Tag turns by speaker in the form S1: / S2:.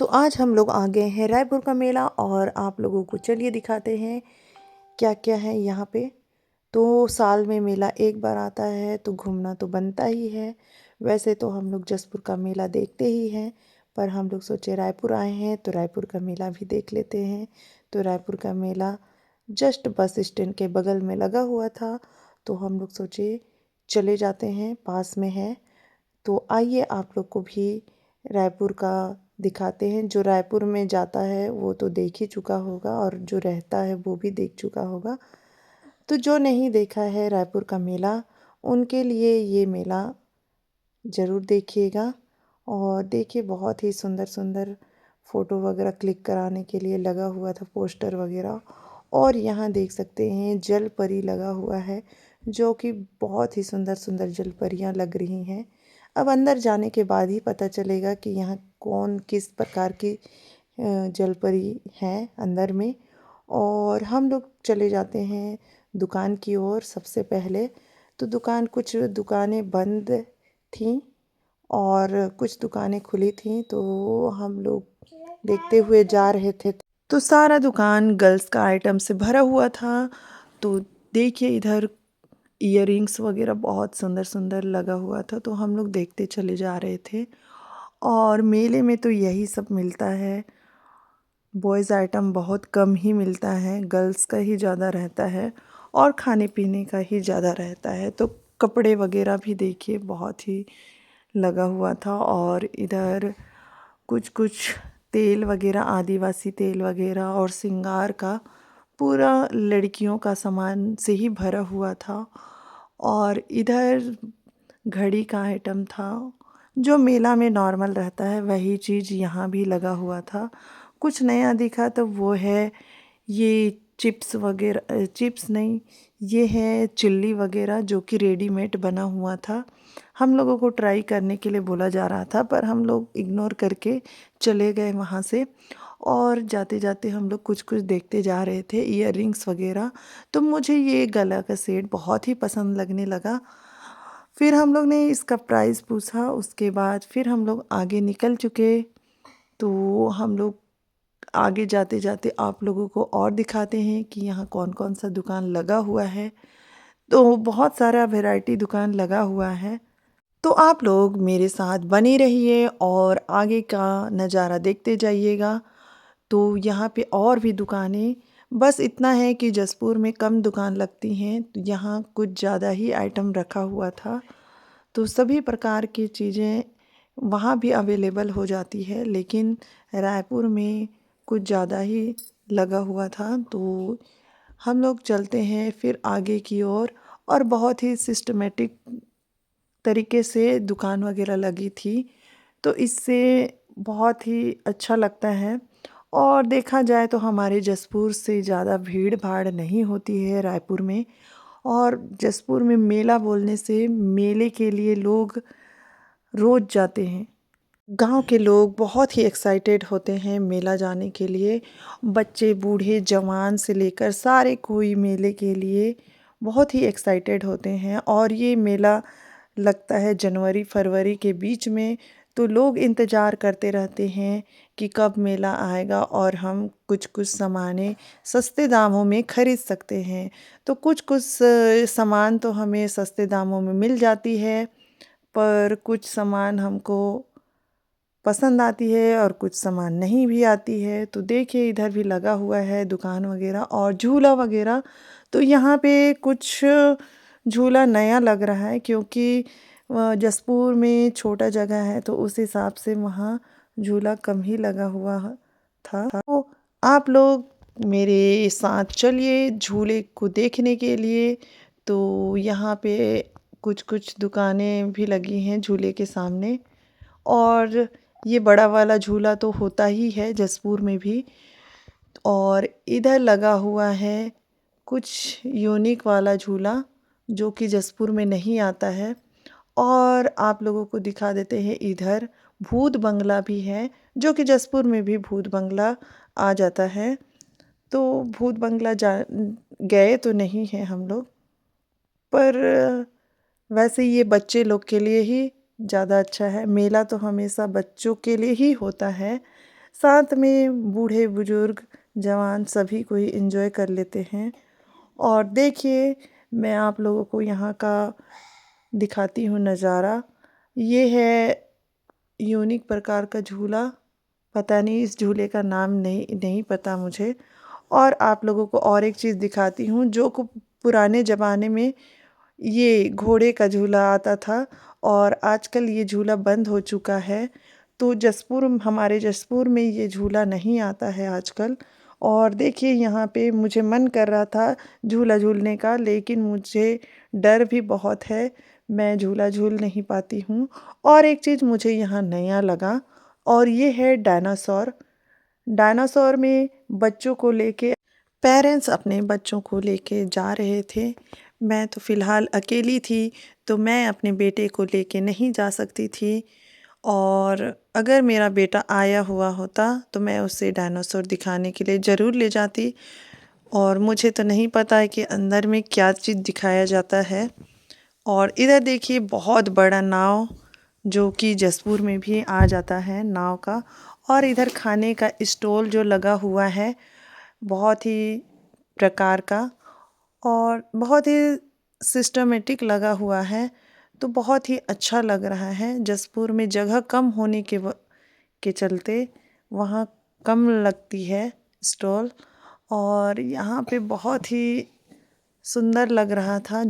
S1: तो आज हम लोग आ गए हैं रायपुर का मेला और आप लोगों को चलिए दिखाते हैं क्या क्या है यहाँ पे। तो साल में मेला एक बार आता है तो घूमना तो बनता ही है। वैसे तो हम लोग जसपुर का मेला देखते ही हैं, पर हम लोग सोचे रायपुर आए हैं तो रायपुर का मेला भी देख लेते हैं। तो रायपुर का मेला जस्ट बस स्टैंड के बगल में लगा हुआ था, तो हम लोग सोचे चले जाते हैं, पास में है। तो आइए आप लोग को भी रायपुर का दिखाते हैं। जो रायपुर में जाता है वो तो देख ही चुका होगा और जो रहता है वो भी देख चुका होगा। तो जो नहीं देखा है रायपुर का मेला, उनके लिए ये मेला ज़रूर देखिएगा। और देखिए बहुत ही सुंदर सुंदर फ़ोटो वगैरह क्लिक कराने के लिए लगा हुआ था पोस्टर वगैरह। और यहाँ देख सकते हैं जल परी लगा हुआ है, जो कि बहुत ही सुंदर सुंदर जल परियाँ लग रही हैं। अब अंदर जाने के बाद ही पता चलेगा कि यहाँ कौन किस प्रकार की जल परी है अंदर में। और हम लोग चले जाते हैं दुकान की ओर। सबसे पहले तो कुछ दुकानें बंद थीं और कुछ दुकानें खुली थीं, तो हम लोग देखते हुए जा रहे थे। तो सारा दुकान गर्ल्स का आइटम से भरा हुआ था। तो देखिए इधर इयररिंग्स वगैरह बहुत सुंदर सुंदर लगा हुआ था, तो हम लोग देखते चले जा रहे थे। और मेले में तो यही सब मिलता है, बॉयज़ आइटम बहुत कम ही मिलता है, गर्ल्स का ही ज़्यादा रहता है और खाने पीने का ही ज़्यादा रहता है। तो कपड़े वगैरह भी देखिए बहुत ही लगा हुआ था। और इधर कुछ कुछ तेल वगैरह, आदिवासी तेल वगैरह और श्रृंगार का पूरा लड़कियों का सामान से ही भरा हुआ था। और इधर घड़ी का आइटम था, जो मेला में नॉर्मल रहता है वही चीज़ यहाँ भी लगा हुआ था। कुछ नया दिखा तो वो है ये चिप्स वगैरह, चिप्स नहीं, ये है चिल्ली वगैरह जो कि रेडीमेड बना हुआ था। हम लोगों को ट्राई करने के लिए बोला जा रहा था, पर हम लोग इग्नोर करके चले गए वहाँ से। और जाते जाते हम लोग कुछ कुछ देखते जा रहे थे, इयररिंग्स वगैरह। तो मुझे ये गला का सेट बहुत ही पसंद लगने लगा। फिर हम लोग ने इसका प्राइस पूछा, उसके बाद फिर हम लोग आगे निकल चुके। तो हम लोग आगे जाते जाते आप लोगों को और दिखाते हैं कि यहाँ कौन कौन सा दुकान लगा हुआ है। तो बहुत सारा वैरायटी दुकान लगा हुआ है। तो आप लोग मेरे साथ बने रहिए और आगे का नज़ारा देखते जाइएगा। तो यहाँ पे और भी दुकानें, बस इतना है कि जसपुर में कम दुकान लगती हैं, तो यहाँ कुछ ज़्यादा ही आइटम रखा हुआ था। तो सभी प्रकार की चीज़ें वहाँ भी अवेलेबल हो जाती है, लेकिन रायपुर में कुछ ज़्यादा ही लगा हुआ था। तो हम लोग चलते हैं फिर आगे की ओर। और बहुत ही सिस्टमेटिक तरीके से दुकान वगैरह लगी थी, तो इससे बहुत ही अच्छा लगता है। और देखा जाए तो हमारे जसपुर से ज़्यादा भीड़ भाड़ नहीं होती है रायपुर में। और जसपुर में मेला बोलने से मेले के लिए लोग रोज़ जाते हैं। गांव के लोग बहुत ही एक्साइटेड होते हैं मेला जाने के लिए। बच्चे बूढ़े जवान से लेकर सारे कोई मेले के लिए बहुत ही एक्साइटेड होते हैं। और ये मेला लगता है जनवरी फरवरी के बीच में। तो लोग इंतज़ार करते रहते हैं कि कब मेला आएगा और हम कुछ कुछ सामानें सस्ते दामों में ख़रीद सकते हैं। तो कुछ कुछ सामान तो हमें सस्ते दामों में मिल जाती है, पर कुछ सामान हमको पसंद आती है और कुछ सामान नहीं भी आती है। तो देखिए इधर भी लगा हुआ है दुकान वगैरह और झूला वगैरह। तो यहाँ पे कुछ झूला नया लग रहा है, क्योंकि जसपुर में छोटा जगह है तो उस हिसाब से वहाँ झूला कम ही लगा हुआ था। तो आप लोग मेरे साथ चलिए झूले को देखने के लिए। तो यहाँ पे कुछ कुछ दुकानें भी लगी हैं झूले के सामने। और ये बड़ा वाला झूला तो होता ही है जसपुर में भी। और इधर लगा हुआ है कुछ यूनिक वाला झूला, जो कि जसपुर में नहीं आता है। और आप लोगों को दिखा देते हैं, इधर भूत बंगला भी है, जो कि जसपुर में भी भूत बंगला आ जाता है। तो भूत बंगला गए तो नहीं हैं हम लोग, पर वैसे ये बच्चे लोग के लिए ही ज़्यादा अच्छा है। मेला तो हमेशा बच्चों के लिए ही होता है, साथ में बूढ़े बुजुर्ग जवान सभी कोई एंजॉय कर लेते हैं। और देखिए, मैं आप लोगों को यहाँ का दिखाती हूँ नज़ारा। ये है यूनिक प्रकार का झूला। पता नहीं, इस झूले का नाम नहीं नहीं पता मुझे। और आप लोगों को और एक चीज़ दिखाती हूँ जो पुराने ज़माने में ये घोड़े का झूला आता था और आजकल ये झूला बंद हो चुका है। तो हमारे जसपुर में ये झूला नहीं आता है आजकल। और देखिए, यहाँ पे मुझे मन कर रहा था झूला झूलने का, लेकिन मुझे डर भी बहुत है, मैं झूला झूल नहीं पाती हूँ। और एक चीज़ मुझे यहाँ नया लगा, और ये है डायनासोर। डायनासोर में बच्चों को लेके पेरेंट्स अपने बच्चों को लेके जा रहे थे। मैं तो फ़िलहाल अकेली थी, तो मैं अपने बेटे को लेके नहीं जा सकती थी। और अगर मेरा बेटा आया हुआ होता तो मैं उसे डायनासोर दिखाने के लिए ज़रूर ले जाती। और मुझे तो नहीं पता है कि अंदर में क्या चीज़ दिखाया जाता है। और इधर देखिए, बहुत बड़ा नाव जो कि जसपुर में भी आ जाता है नाव का। और इधर खाने का स्टॉल जो लगा हुआ है, बहुत ही प्रकार का और बहुत ही सिस्टमेटिक लगा हुआ है। तो बहुत ही अच्छा लग रहा है। जसपुर में जगह कम होने के चलते वहाँ कम लगती है स्टॉल। और यहाँ पे बहुत ही सुंदर लग रहा था।